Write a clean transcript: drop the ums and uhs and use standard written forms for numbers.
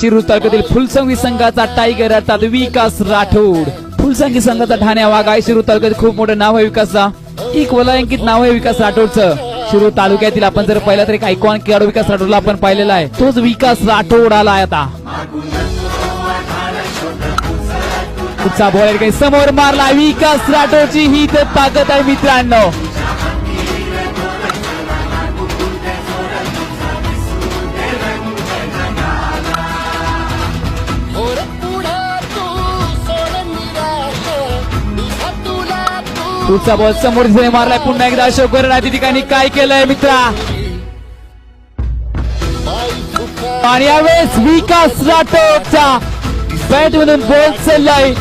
शिरूर तालुक्यातील फुलसंगी संघाचा टायगर अर्थात विकास राठोड. फुलसंगी संघाचा ठाण्या वाघ आहे. शिरूर तालुक्यात खूप मोठं नाव आहे विकासचा. एक वलयांकित नाव आहे विकास राठोडचं. शिरूर तालुक्यातील आपण जर पाहिलं तर एक आयकॉन खेळाडू विकास राठोडला आपण पाहिलेला आहे. तोच विकास राठोड आलाय आता. पुढचा बॉलर काही समोर मारला. विकास राठोडची ही तर ताकद आहे मित्रांनो. पुढचा बॉल समोर मारलाय. पुन्हा एकदा अशोक गोरे त्या ठिकाणी काय केलंय मित्रा. आणि यावेळेस विकास राठोडचा बॅट मधून बॉल चाललाय.